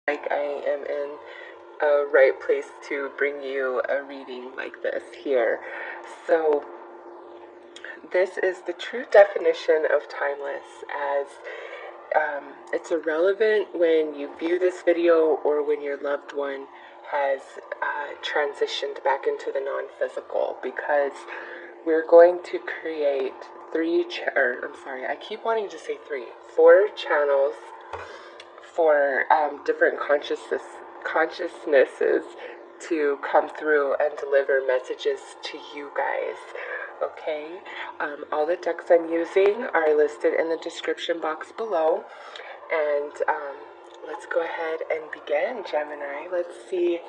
like I am in a right place to bring you a reading like this here. So this is the true definition of timeless, as it's irrelevant when you view this video or when your loved one has transitioned back into the non-physical, because we're going to create I keep wanting to say four channels for different consciousnesses to come through and deliver messages to you guys. Okay, all the decks I'm using are listed in the description box below, and let's go ahead and begin, Gemini. Let's see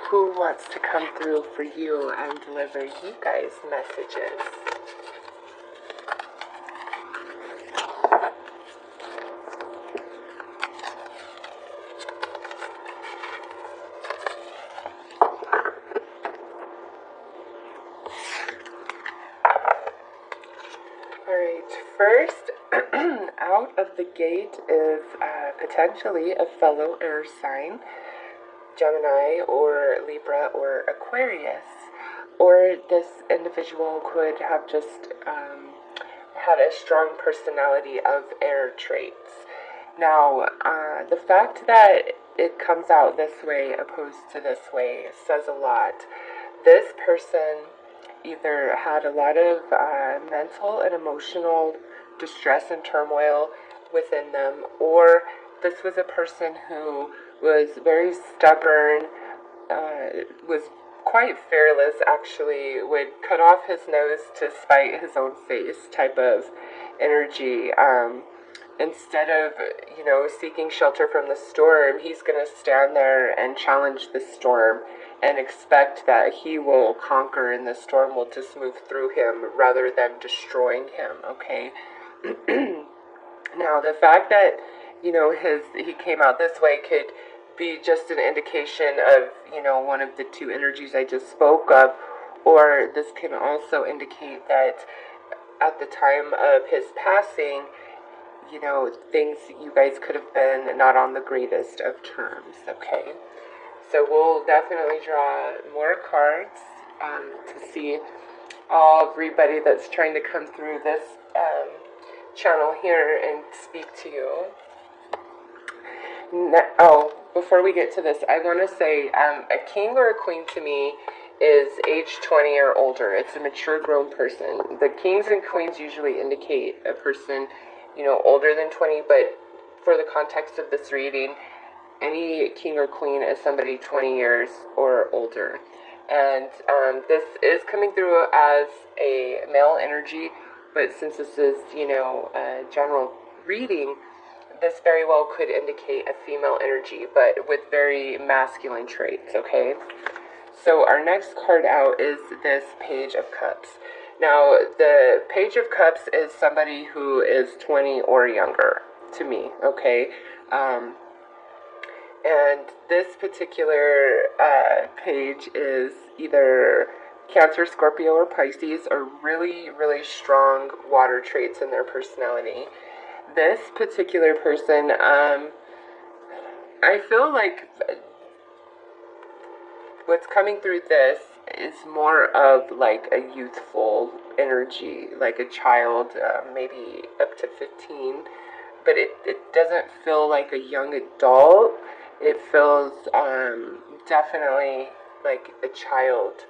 who wants to come through for you and deliver you guys messages. Alright, first out of the gate is potentially a fellow air sign, Gemini or Libra or Aquarius. Or this individual could have just had a strong personality of air traits. Now, the fact that it comes out this way opposed to this way says a lot. This person either had a lot of mental and emotional distress and turmoil within them, or this was a person who was very stubborn, was quite fearless, actually, would cut off his nose to spite his own face type of energy. Instead of, seeking shelter from the storm, he's going to stand there and challenge the storm and expect that he will conquer and the storm will just move through him rather than destroying him, okay? Now, the fact that, he came out this way could be just an indication of, one of the two energies I just spoke of, or this can also indicate that at the time of his passing, things you guys could have been not on the greatest of terms, okay? So we'll definitely draw more cards to see everybody that's trying to come through this channel here and speak to you. Before we get to this, I want to say a king or a queen to me is age 20 or older. It's a mature grown person. The kings and queens usually indicate a person, older than 20, but for the context of this reading, any king or queen is somebody 20 years or older. And this is coming through as a male energy, but since this is, a general reading, this very well could indicate a female energy, but with very masculine traits, okay? So our next card out is this Page of Cups. Now, the Page of Cups is somebody who is 20 or younger, to me, okay? And this particular page is either Cancer, Scorpio, or Pisces, or really, really strong water traits in their personality. This particular person, I feel like what's coming through this is more of like a youthful energy, like a child, maybe up to 15, but it doesn't feel like a young adult. It feels definitely like a child,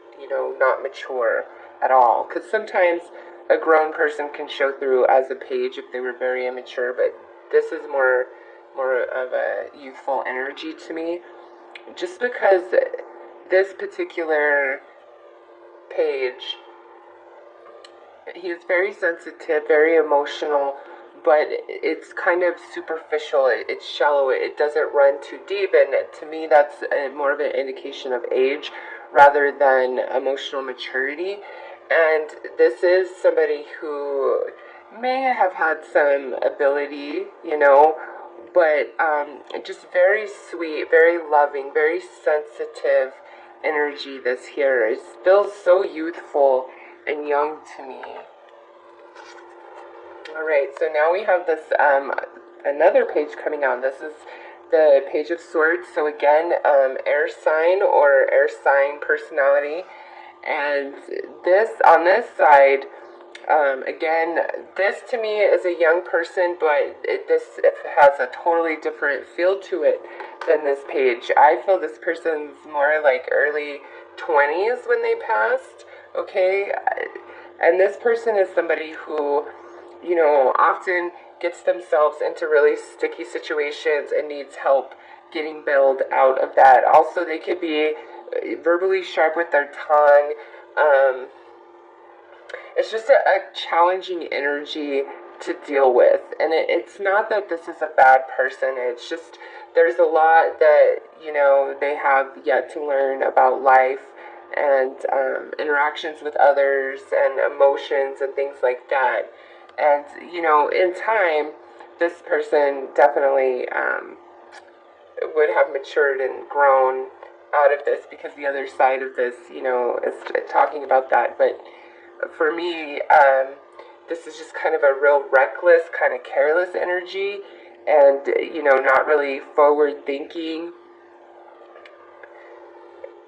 not mature at all. Because sometimes a grown person can show through as a page if they were very immature, but this is more of a youthful energy to me. Just because this particular page, he is very sensitive, very emotional, but it's kind of superficial, it's shallow, it doesn't run too deep, and to me that's more of an indication of age rather than emotional maturity. And this is somebody who may have had some ability, but just very sweet, very loving, very sensitive energy. This here is feels so youthful and young to me. Alright, so now we have this another page coming out. This is the Page of Swords. So again, air sign or air sign personality. And this, on this side, again, this to me is a young person, but it has a totally different feel to it than this page. I feel this person's more like early 20s when they passed, okay? And this person is somebody who, you know, often gets themselves into really sticky situations and needs help getting bailed out of that. Also, they could be verbally sharp with their tongue. It's just a challenging energy to deal with. And it's not that this is a bad person. It's just there's a lot that, you know, they have yet to learn about life and interactions with others and emotions and things like that. And, you know, in time, this person definitely would have matured and grown out of this, because the other side of this, you know, is talking about that. But for me, this is just kind of a real reckless, kind of careless energy, and, you know, not really forward thinking,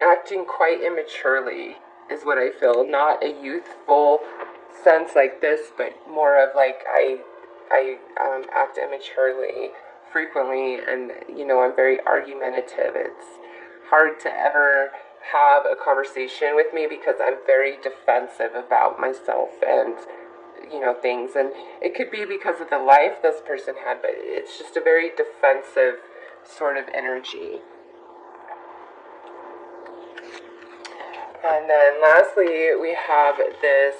acting quite immaturely is what I feel. Not a youthful sense like this, but more of like I act immaturely frequently, and, you know, I'm very argumentative. It's hard to ever have a conversation with me because I'm very defensive about myself and, you know, things. And it could be because of the life this person had, but it's just a very defensive sort of energy. And then lastly, we have this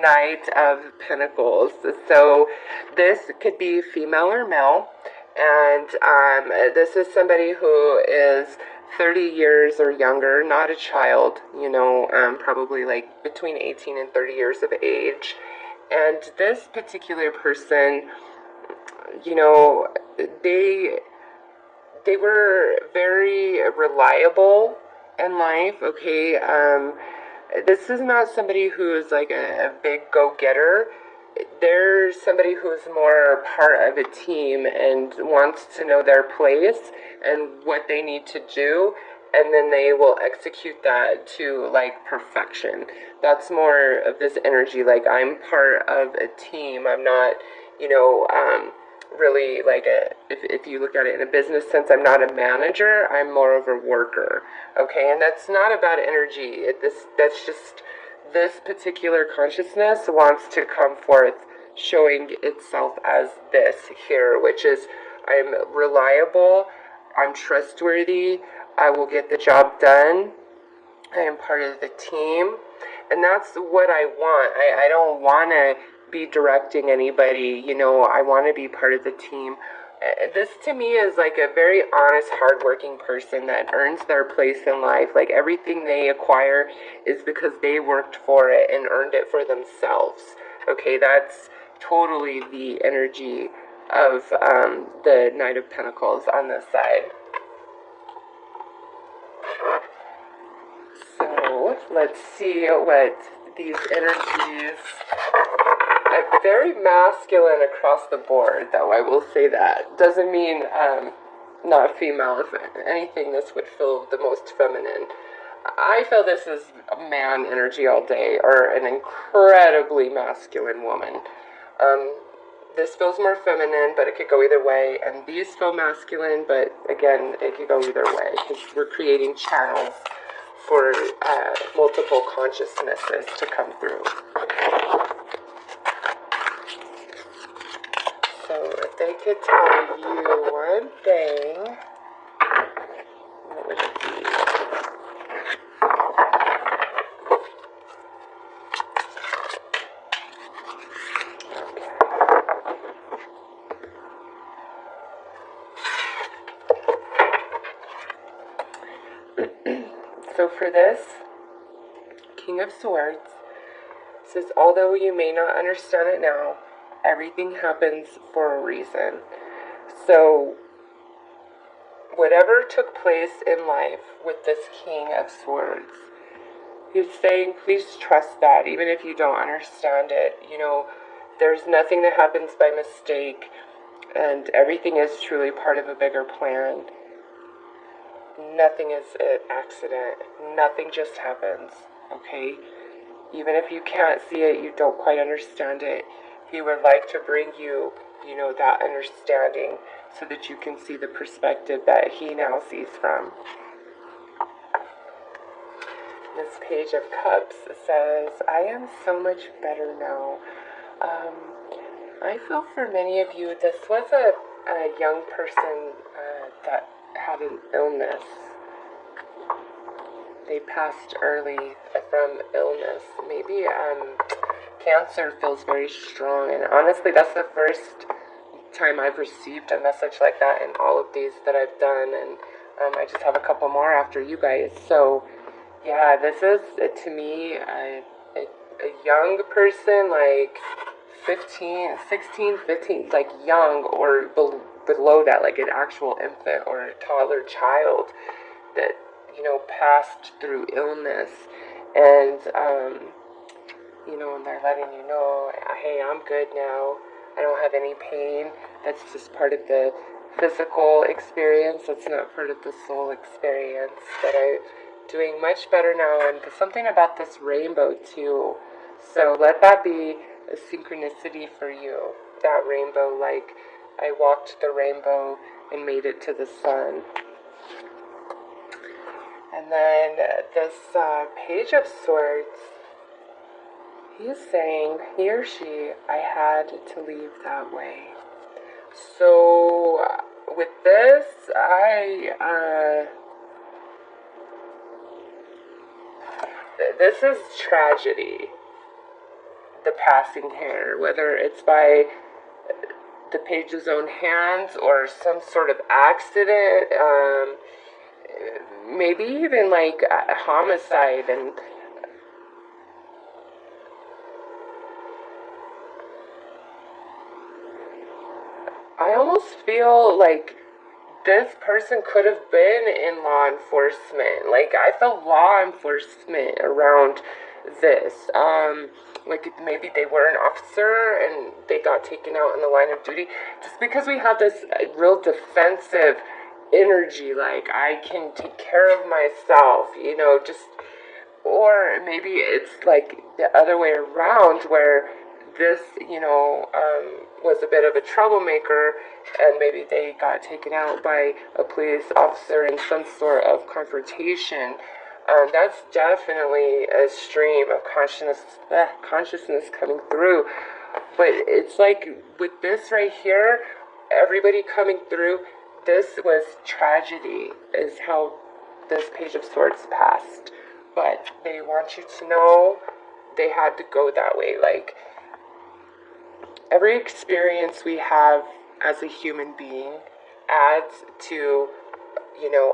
Knight of Pentacles. So this could be female or male, and this is somebody who is 30 years or younger, not a child, you know, probably like between 18 and 30 years of age. And this particular person, you know, they were very reliable in life, okay? This is not somebody who's like a big go-getter. They're somebody who's more part of a team and wants to know their place and what they need to do, and then they will execute that to like perfection. That's more of this energy, like I'm part of a team. I'm not, you know, really like if you look at it in a business sense, I'm not a manager, I'm more of a worker, okay? And that's not a bad energy. That's just this particular consciousness wants to come forth showing itself as this here, which is I'm reliable, I'm trustworthy, I will get the job done, I am part of the team, and that's what I want. I don't want to be directing anybody, you know, I want to be part of the team. This to me is like a very honest, hardworking person that earns their place in life. Like everything they acquire is because they worked for it and earned it for themselves. Okay, that's totally the energy of the Knight of Pentacles on this side. So let's see what these energies. Very masculine across the board, though, I will say that. Doesn't mean not female. If anything, this would feel the most feminine. I feel this is man energy all day, or an incredibly masculine woman. This feels more feminine, but it could go either way. And these feel masculine, but again, it could go either way, because we're creating channels for multiple consciousnesses to come through. So if they could tell you one thing, what would it be? Okay. So for this, King of Swords says, although you may not understand it now, everything happens for a reason. So whatever took place in life with this King of Swords, he's saying, please trust that, even if you don't understand it. You know, there's nothing that happens by mistake. And everything is truly part of a bigger plan. Nothing is an accident. Nothing just happens, okay? Even if you can't see it, you don't quite understand it, he would like to bring you, that understanding so that you can see the perspective that he now sees from. This Page of Cups says, I am so much better now. I feel for many of you, this was a young person that had an illness. They passed early from illness. Maybe cancer feels very strong. And honestly, that's the first time I've received a message like that in all of these that I've done. And I just have a couple more after you guys. So, yeah, this is, to me, a young person, like 15, 16, 15, like young or below that, like an actual infant or a toddler child that, passed through illness. And, and they're letting you know, hey, I'm good now. I don't have any pain. That's just part of the physical experience. That's not part of the soul experience. But I'm doing much better now. And there's something about this rainbow, too. So let that be a synchronicity for you. That rainbow, like I walked the rainbow and made it to the sun. And then this Page of Swords, he is saying, he or she, I had to leave that way. So with this, this is tragedy, the passing here, whether it's by the page's own hands or some sort of accident, maybe even like a homicide. And I almost feel like this person could have been in law enforcement. Like, I felt law enforcement around this. Like, maybe they were an officer and they got taken out in the line of duty. Just because we have this real defensive energy, like, I can take care of myself, or maybe it's like the other way around where this, was a bit of a troublemaker, and maybe they got taken out by a police officer in some sort of confrontation. That's definitely a stream of consciousness coming through. But it's like with this right here, everybody coming through, this was tragedy, is how this Page of Swords passed. But they want you to know they had to go that way. Like, every experience we have as a human being adds to,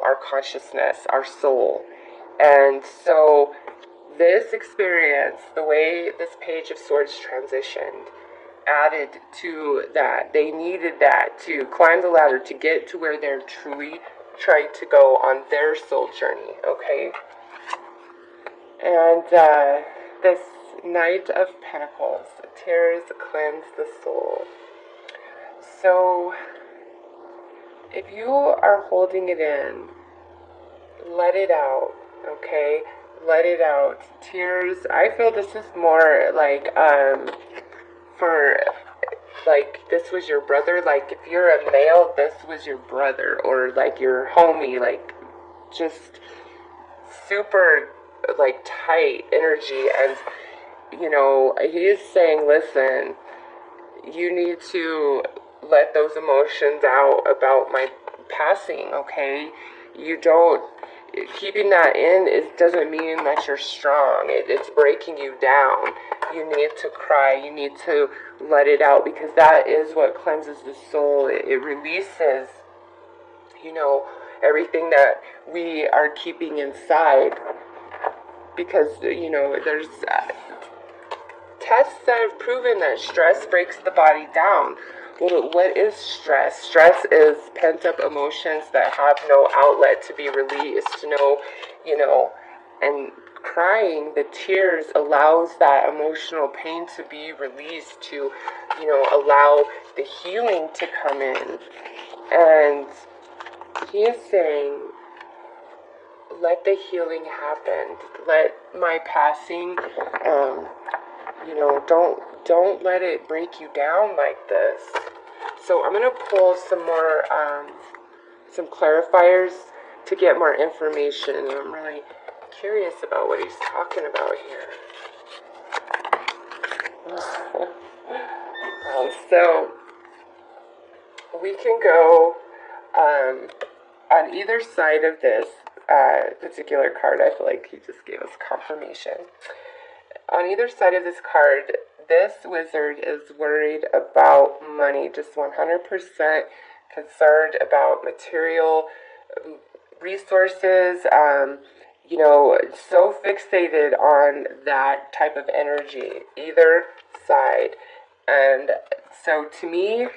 our consciousness, our soul. And so this experience, the way this Page of Swords transitioned, added to that. They needed that to climb the ladder to get to where they're truly trying to go on their soul journey, okay? And this Knight of Pentacles, tears cleanse the soul. So if you are holding it in, let it out, okay? Let it out. Tears, I feel this is more like, for, like, this was your brother. Like, if you're a male, this was your brother, or like your homie, like, just super, like, tight energy. And he is saying, listen, you need to let those emotions out about my passing, okay? You don't, keeping that in doesn't mean that you're strong. It's breaking you down. You need to cry. You need to let it out, because that is what cleanses the soul. It releases, everything that we are keeping inside. Because, there's tests that have proven that stress breaks the body down. Well, what is stress? Stress is pent-up emotions that have no outlet to be released, and crying, the tears allows that emotional pain to be released, to, allow the healing to come in. And he is saying, let the healing happen. Let my passing, don't let it break you down like this. So I'm going to pull some more, some clarifiers to get more information. I'm really curious about what he's talking about here. So we can go on either side of this particular card. I feel like he just gave us confirmation. On either side of this card, this wizard is worried about money, just 100% concerned about material resources, so fixated on that type of energy, either side. And so to me,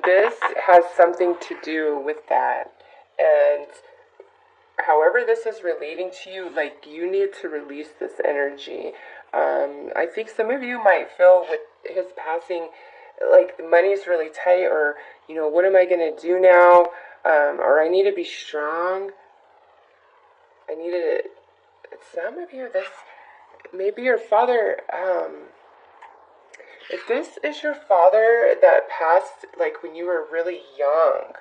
this has something to do with that. And however this is relating to you, like, you need to release this energy. I think some of you might feel with his passing, like the money's really tight, or, what am I going to do now? Or I need to be strong. Some of you, maybe your father, if this is your father that passed, like, when you were really young,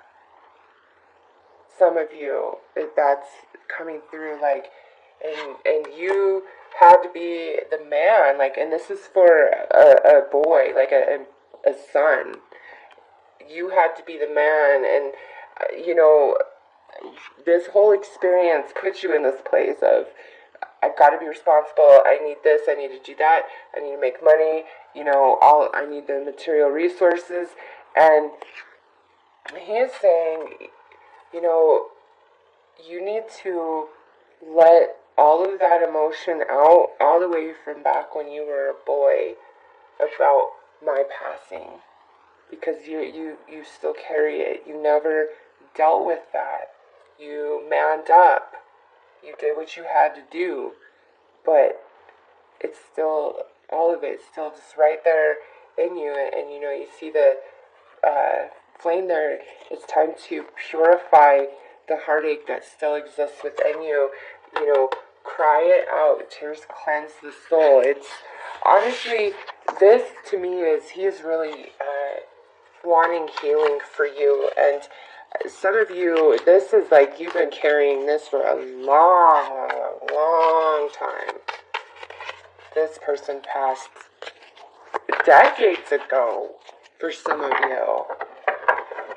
some of you, that's coming through, like, and you had to be the man, like, and this is for a boy, like a son. You had to be the man, and, this whole experience puts you in this place of, I've got to be responsible, I need this, I need to do that, I need to make money, I need the material resources. And he is saying, you need to let all of that emotion out, all the way from back when you were a boy, about my passing, because you still carry it. You never dealt with that. You manned up. You did what you had to do, but it's still, all of it's still just right there in you. And you see the flame there. It's time to purify the heartache that still exists within you. Cry it out. Tears cleanse the soul. It's honestly, this to me he is really wanting healing for you. And some of you, this is like you've been carrying this for a long time. This person passed decades ago for some of you. All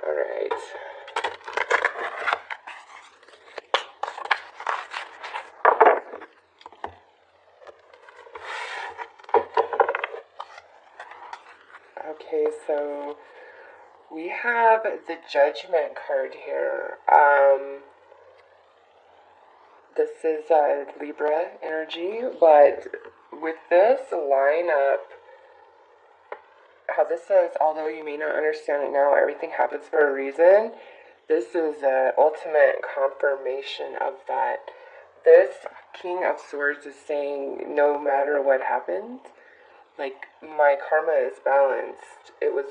right. Okay, so we have the Judgment card here. This is Libra energy, but with this lineup, how this says, although you may not understand it now, everything happens for a reason. This is the ultimate confirmation of that. This King of Swords is saying, no matter what happened, like, my karma is balanced. It was,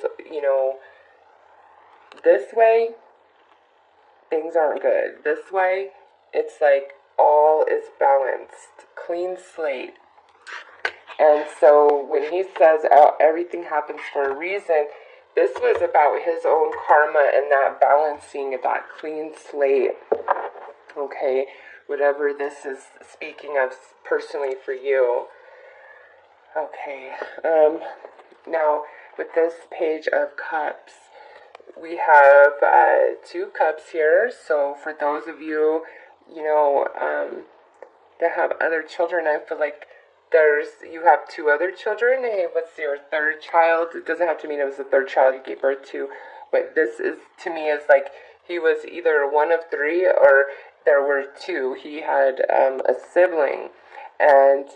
this way, things aren't good. This way, it's like all is balanced. Clean slate. And so when he says everything happens for a reason, this was about his own karma and that balancing, that clean slate. Okay, whatever this is speaking of personally for you. Okay, now with this Page of Cups, we have 2 cups here. So for those of you, that have other children, I feel like you have 2 other children. Hey, what's your 3rd child? It doesn't have to mean it was the 3rd child you gave birth to, but this is, to me, is like he was either one of 3 or there were 2. He had a sibling, and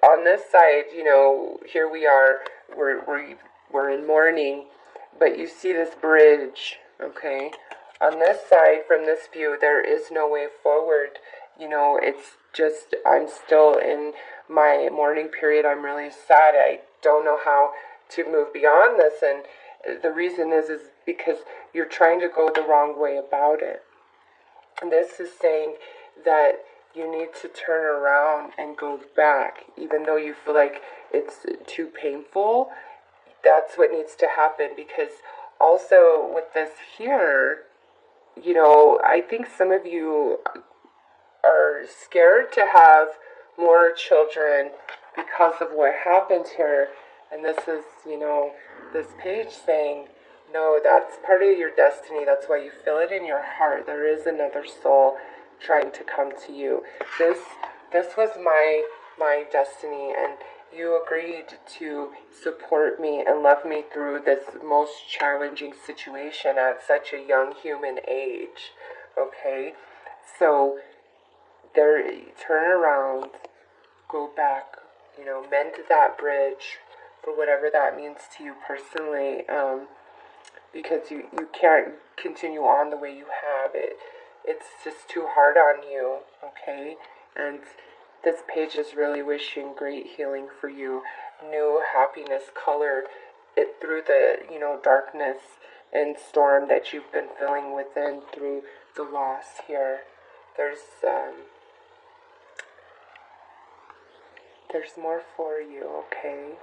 on this side, here we are, we're in mourning, but you see this bridge, okay? On this side, from this view, there is no way forward. I'm still in my mourning period. I'm really sad. I don't know how to move beyond this. And the reason is because you're trying to go the wrong way about it. And this is saying that you need to turn around and go back, even though you feel like it's too painful. That's what needs to happen, because also with this here, I think some of you are scared to have more children because of what happened here. And this is, this page saying, no, that's part of your destiny. That's why you feel it in your heart. There is another soul trying to come to you. This was my destiny, and you agreed to support me and love me through this most challenging situation at such a young human age. Okay? So turn around, go back, mend that bridge for whatever that means to you personally, because you can't continue on the way you have it. It's just too hard on you, okay? And this page is really wishing great healing for you, new happiness, color it through the, darkness and storm that you've been feeling within through the loss here. There's more for you, okay?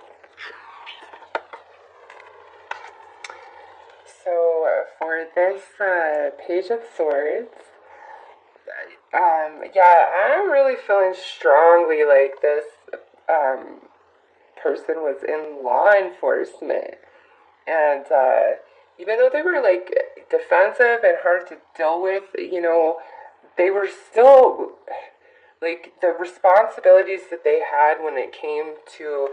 So for this Page of Swords, I'm really feeling strongly like this person was in law enforcement. And even though they were like defensive and hard to deal with, they were still like the responsibilities that they had when it came to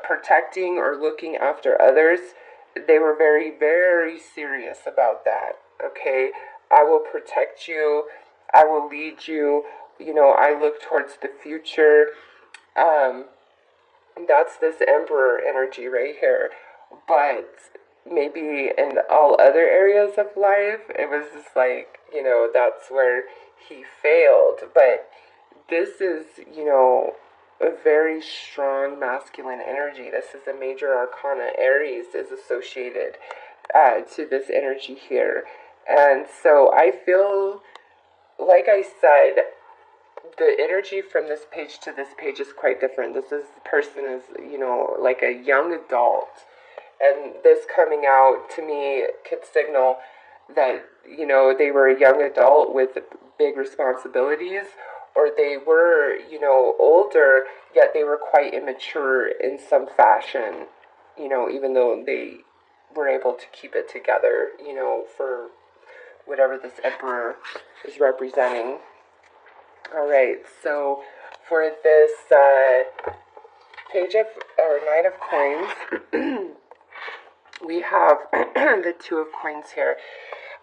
protecting or looking after others. They were very, very serious about that, okay? I will protect you. I will lead you. I look towards the future. That's this Emperor energy right here. But maybe in all other areas of life, it was just like, that's where he failed. But this is, a very strong masculine energy. This is a major arcana. Aries is associated to this energy here. And so I feel, like I said, the energy from this page to this page is quite different. This person is, like a young adult. And this coming out to me could signal that, they were a young adult with big responsibilities, or they were, older, yet they were quite immature in some fashion, even though they were able to keep it together, for whatever this Emperor is representing. All right, so for this Knight of Coins, we have the Two of Coins here.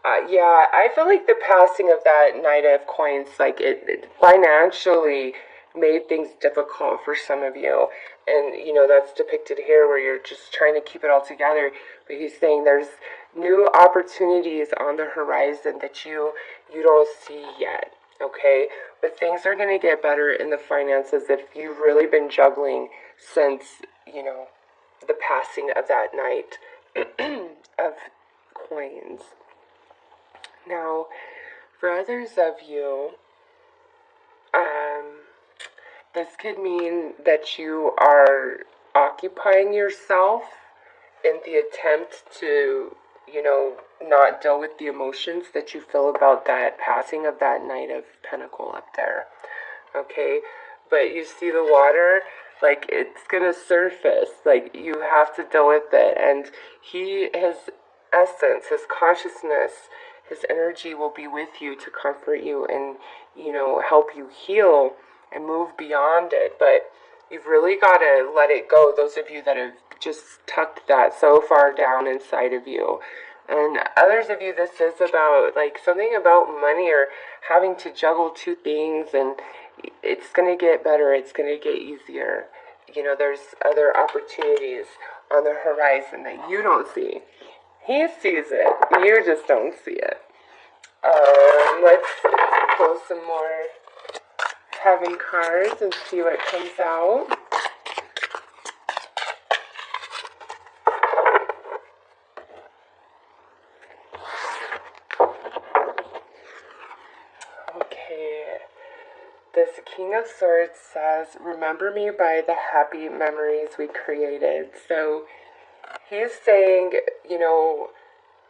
I feel like the passing of that Knight of Coins, like it financially made things difficult for some of you. And, that's depicted here where you're just trying to keep it all together. But he's saying there's new opportunities on the horizon that you don't see yet, okay? But things are going to get better in the finances if you've really been juggling since, the passing of that Knight of Coins. Now, for others of you, this could mean that you are occupying yourself in the attempt to, not deal with the emotions that you feel about that passing of that Knight of Pentacle up there, okay? But you see the water, like, it's gonna surface, like, you have to deal with it, and his essence, his consciousness, his energy will be with you to comfort you and, help you heal and move beyond it. But you've really got to let it go, those of you that have just tucked that so far down inside of you. And others of you, this is about, like, something about money or having to juggle two things, and it's going to get better, it's going to get easier. There's other opportunities on the horizon that you don't see. He sees it. You just don't see it. Let's pull some more having cards and see what comes out. Okay, this King of Swords says, remember me by the happy memories we created. So he's saying, you know,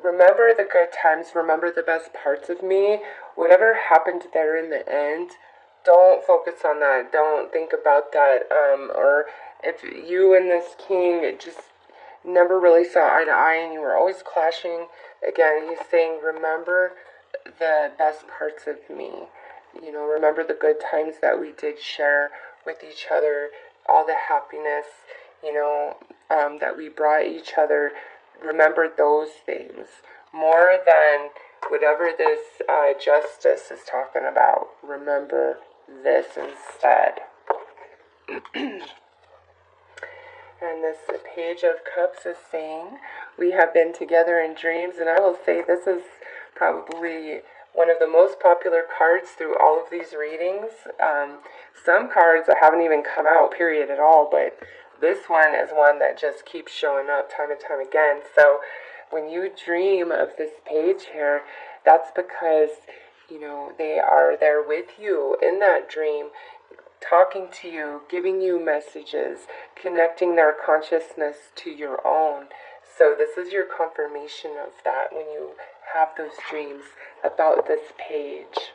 remember the good times, remember the best parts of me. Whatever happened there in the end, don't focus on that. Don't think about that. Or if you and this king just never really saw eye to eye and you were always clashing, again, he's saying, remember the best parts of me. You know, remember the good times that we did share with each other, all the happiness, you know, that we brought each other. Remember those things more than whatever this justice is talking about. Remember this instead. And this Page of Cups is saying, we have been together in dreams, and I will say this is probably one of the most popular cards through all of these readings. Some cards that haven't even come out, period, at all, but this one is one that just keeps showing up time and time again. So when you dream of this page here, that's because, you know, they are there with you in that dream, talking to you, giving you messages, connecting their consciousness to your own. So this is your confirmation of that when you have those dreams about this page.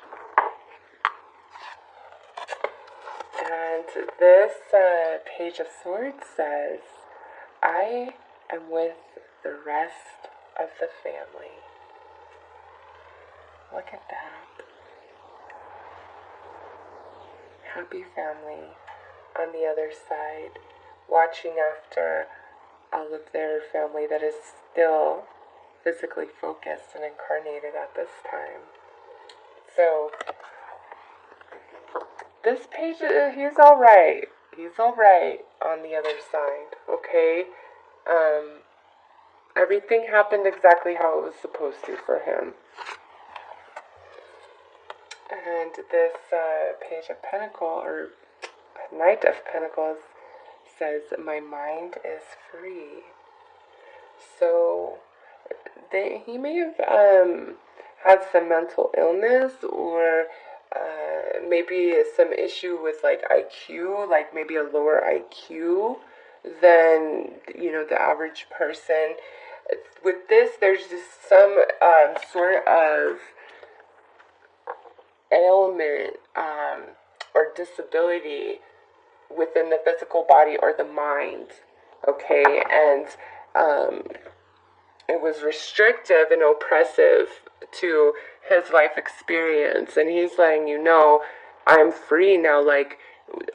And this Page of Swords says, I am with the rest of the family. Look at that. Happy family on the other side, watching after all of their family that is still physically focused and incarnated at this time. So this page, he's all right. He's all right on the other side, okay? Everything happened exactly how it was supposed to for him. And this Page of Pentacles, or Knight of Pentacles, says, my mind is free. So he may have had some mental illness, or maybe some issue with like IQ, like maybe a lower IQ than, you know, the average person. With this, there's just some sort of ailment or disability within the physical body or the mind, okay? And it was restrictive and oppressive to his life experience, and he's letting you know, I'm free now. Like,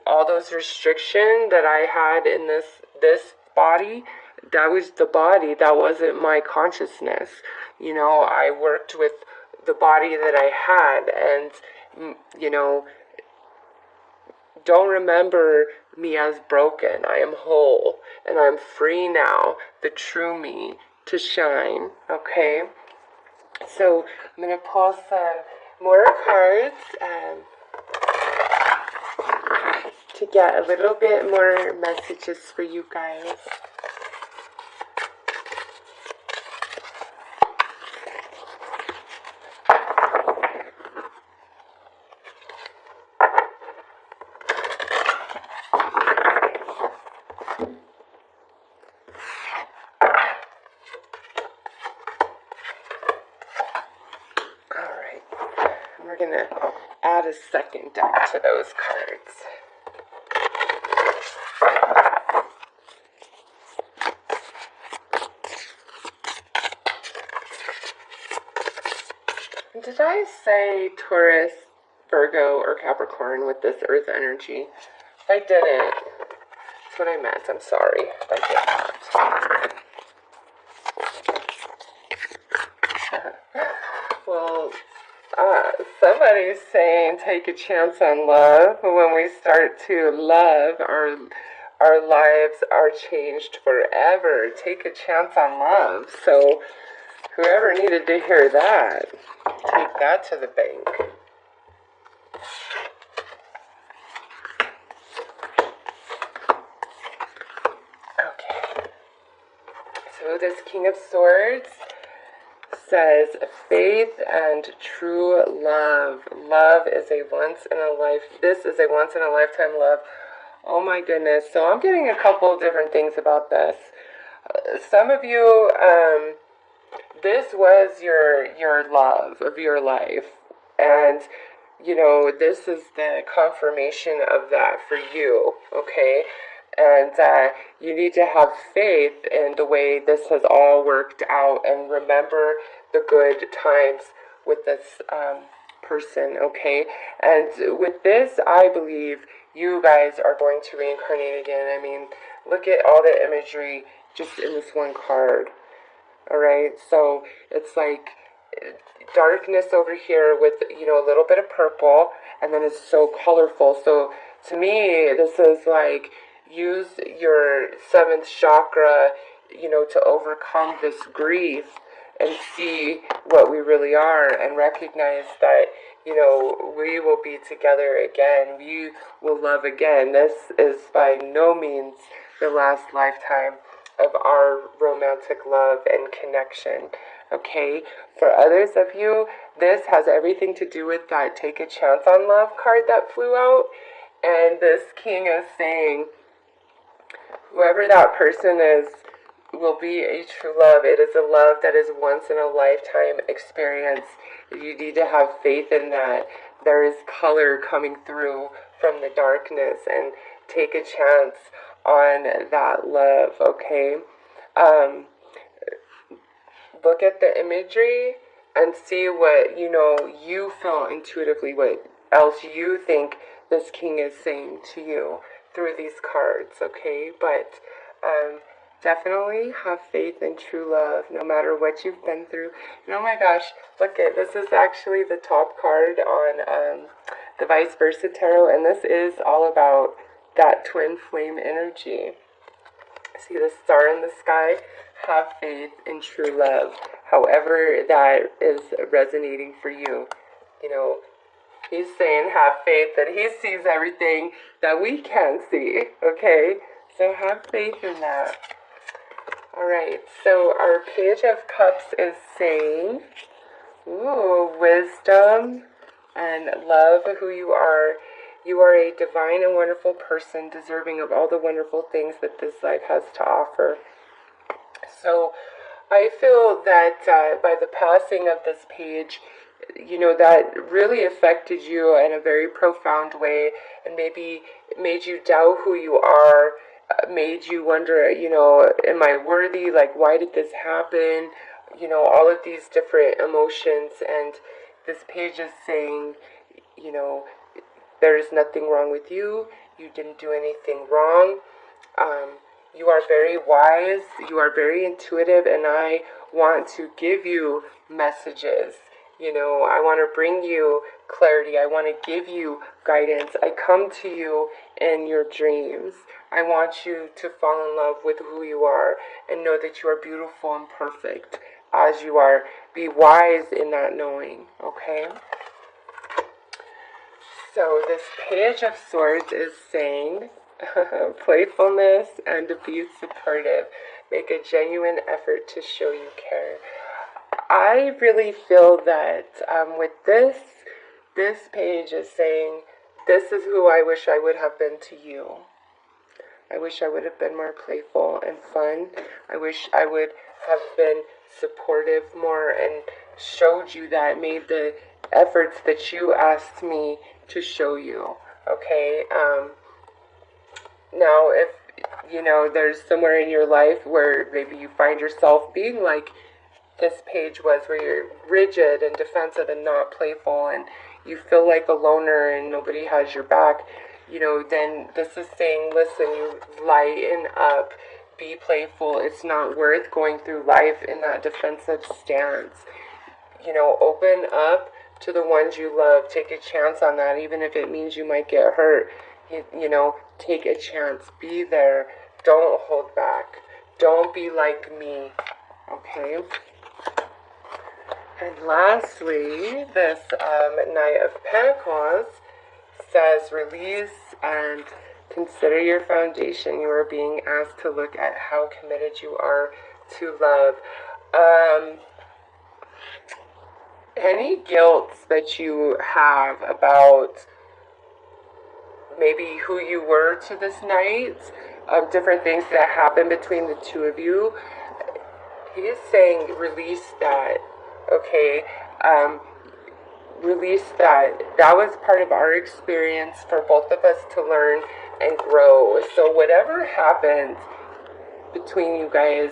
all those restrictions that I had in this body, that was the body, that wasn't my consciousness. You know, I worked with the body that I had, and, you know, don't remember me as broken. I am whole, and I'm free now, the true me, to shine, okay? So I'm going to pull some more cards to get a little bit more messages for you guys. We're going to add a second deck to those cards. Did I say Taurus, Virgo, or Capricorn with this earth energy? If I didn't, that's what I meant. I'm sorry if I did not. Well, somebody's saying take a chance on love. When we start to love, our lives are changed forever. Take a chance on love. So whoever needed to hear that, take that to the bank. this King of Swords says faith and true love. Love is a once in a life. This is a once in a lifetime love. Oh my goodness. So I'm getting a couple of different things about this. Some of you, this was your love of your life. And, you know, this is the confirmation of that for you, okay? And you need to have faith in the way this has all worked out and remember the good times with this person, okay? And with this, I believe you guys are going to reincarnate again. I mean, look at all the imagery just in this one card, all right? So it's like darkness over here with, you know, a little bit of purple, and then it's so colorful. So to me, this is like, use your 7th chakra, you know, to overcome this grief and see what we really are and recognize that, you know, we will be together again. We will love again. This is by no means the last lifetime of our romantic love and connection, okay? For others of you, this has everything to do with that take a chance on love card that flew out. And this king is saying, whoever that person is will be a true love. It is a love that is once in a lifetime experience. You need to have faith in that. There is color coming through from the darkness, and take a chance on that love, okay? Look at the imagery and see what, you know, you feel intuitively, what else you think this king is saying to you through these cards, okay? But definitely have faith in true love, no matter what you've been through. And oh my gosh, look at this, is actually the top card on the Vice Versa Tarot, and this is all about that twin flame energy. See the star in the sky? Have faith in true love, however that is resonating for you. You know, he's saying have faith that he sees everything that we can't see, okay? So have faith in that. Alright, so our Page of Cups is saying, ooh, wisdom and love who you are. You are a divine and wonderful person, deserving of all the wonderful things that this life has to offer. So I feel that by the passing of this page, you know, that really affected you in a very profound way, and maybe made you doubt who you are, made you wonder, you know, am I worthy? Like, why did this happen? You know, all of these different emotions. And this page is saying, you know, there's nothing wrong with you. You didn't do anything wrong. You are very wise. You are very intuitive. And I want to give you messages. You know, I want to bring you clarity. I want to give you guidance. I come to you in your dreams. I want you to fall in love with who you are and know that you are beautiful and perfect as you are. Be wise in that knowing, okay? So this Page of Swords is saying playfulness and be supportive. Make a genuine effort to show you care. I really feel that with this page is saying, this is who I wish I would have been to you. I wish I would have been more playful and fun. I wish I would have been supportive more and showed you that, made the efforts that you asked me to show you, okay? Now, if, you know, there's somewhere in your life where maybe you find yourself being like this page was, where you're rigid and defensive and not playful, and you feel like a loner and nobody has your back, you know, then this is saying, listen, you lighten up, be playful. It's not worth going through life in that defensive stance. You know, open up to the ones you love. Take a chance on that, even if it means you might get hurt. You know, take a chance. Be there. Don't hold back. Don't be like me, okay? And lastly, this Knight of Pentacles says release and consider your foundation. You are being asked to look at how committed you are to love. Any guilt that you have about maybe who you were to this night, different things that happened between the two of you, he is saying release that, okay? Release that. That was part of our experience for both of us to learn and grow. So whatever happened between you guys,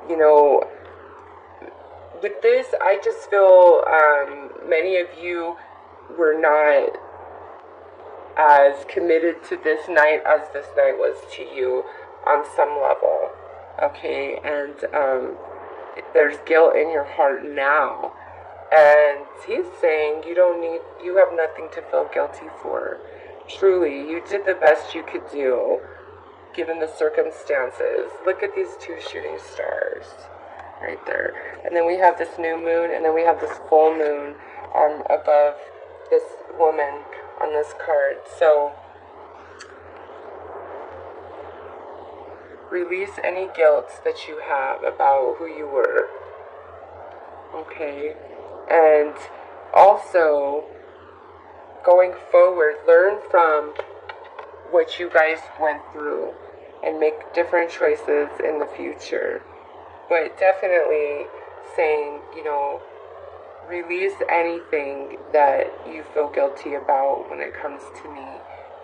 you know, with this, I just feel many of you were not as committed to this night as this night was to you on some level, okay? And there's guilt in your heart now, and he's saying you have nothing to feel guilty for. Truly, you did the best you could do given the circumstances. Look at these two shooting stars right there, and then we have this new moon, and then we have this full moon above this woman on this card. So release any guilt that you have about who you were, okay? And also, going forward, learn from what you guys went through and make different choices in the future. But definitely saying, release anything that you feel guilty about when it comes to me.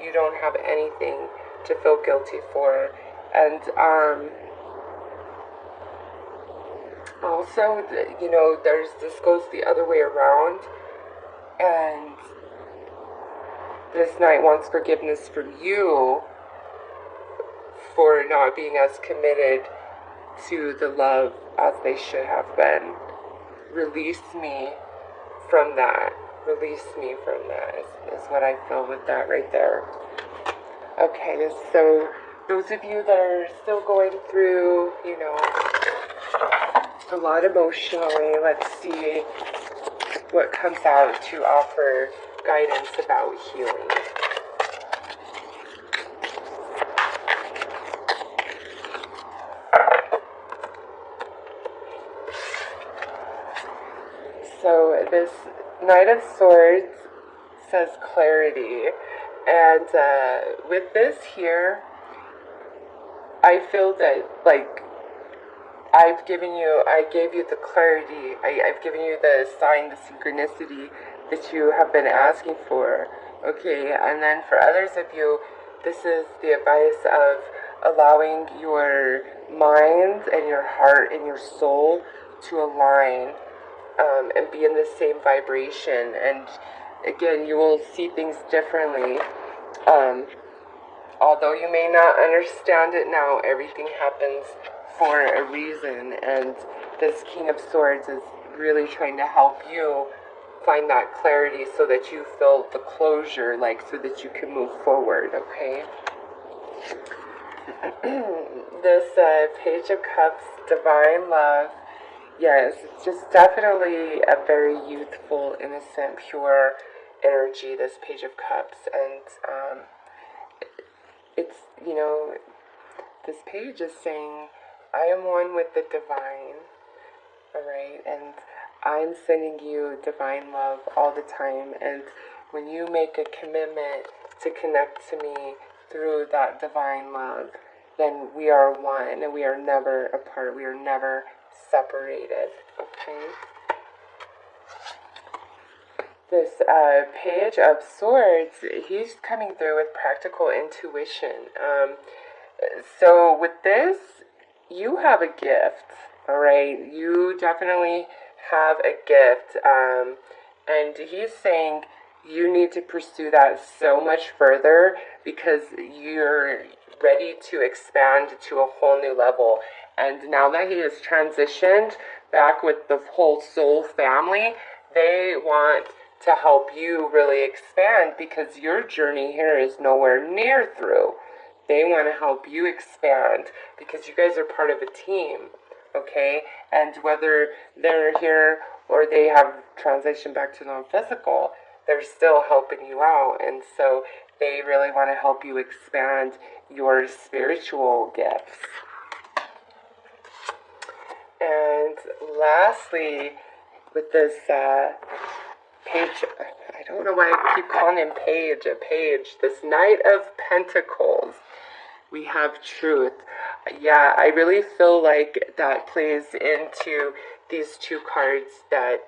You don't have anything to feel guilty for. And also, this goes the other way around. And this knight wants forgiveness from you for not being as committed to the love as they should have been. Release me from that. Release me from that is what I feel with that right there. Okay, so those of you that are still going through, a lot emotionally, let's see what comes out to offer guidance about healing. So this Knight of Swords says clarity, and with this here, I feel that I gave you the clarity, I've given you the sign, the synchronicity that you have been asking for, okay? And then for others of you, this is the advice of allowing your mind and your heart and your soul to align and be in the same vibration. And again, you will see things differently. Although you may not understand it now, everything happens for a reason. And this King of Swords is really trying to help you find that clarity so that you feel the closure, so that you can move forward, okay? This Page of Cups, Divine Love. Yes, it's just definitely a very youthful, innocent, pure energy, this Page of Cups. And it's, this page is saying, I am one with the divine, alright? And I'm sending you divine love all the time. And when you make a commitment to connect to me through that divine love, then we are one and we are never apart. We are never separated, okay? This Page of Swords, he's coming through with practical intuition. So with this, you have a gift, all right? You definitely have a gift. And he's saying you need to pursue that so much further because you're ready to expand to a whole new level. And now that he has transitioned back with the whole soul family, they want to help you really expand because your journey here is nowhere near through. They want to help you expand because you guys are part of a team, okay? And whether they're here or they have transitioned back to non-physical, they're still helping you out. And so they really want to help you expand your spiritual gifts. And lastly, with this page, I don't know why I keep calling him a page, this Knight of Pentacles, we have truth. Yeah, I really feel like that plays into these two cards that,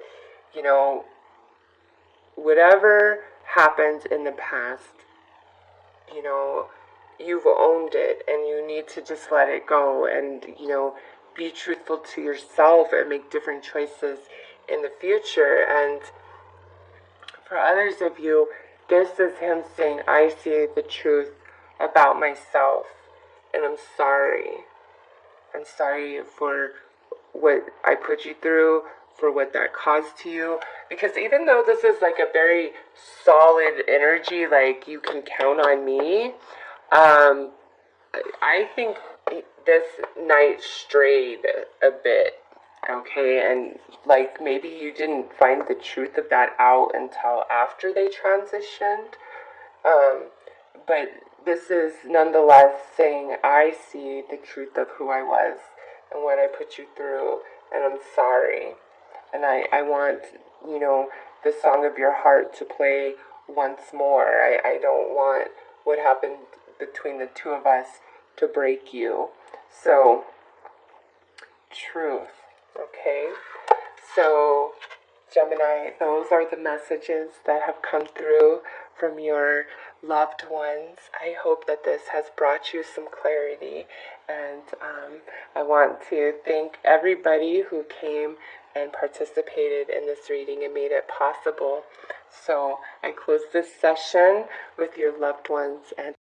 you know, whatever happened in the past, you know, you've owned it and you need to just let it go and, you know, be truthful to yourself and make different choices in the future. And for others of you, this is him saying, I see the truth about myself and I'm sorry. I'm sorry for what I put you through, for what that caused to you. Because even though this is like a very solid energy, like you can count on me, I think this Knight strayed a bit, okay? And like maybe you didn't find the truth of that out until after they transitioned. But this is nonetheless saying, I see the truth of who I was and what I put you through, and I'm sorry. And I want, you know, the song of your heart to play once more. I don't want what happened between the two of us to break you. So, truth, okay? So, Gemini, those are the messages that have come through from your loved ones. I hope that this has brought you some clarity, and I want to thank everybody who came and participated in this reading and made it possible. So I close this session with your loved ones and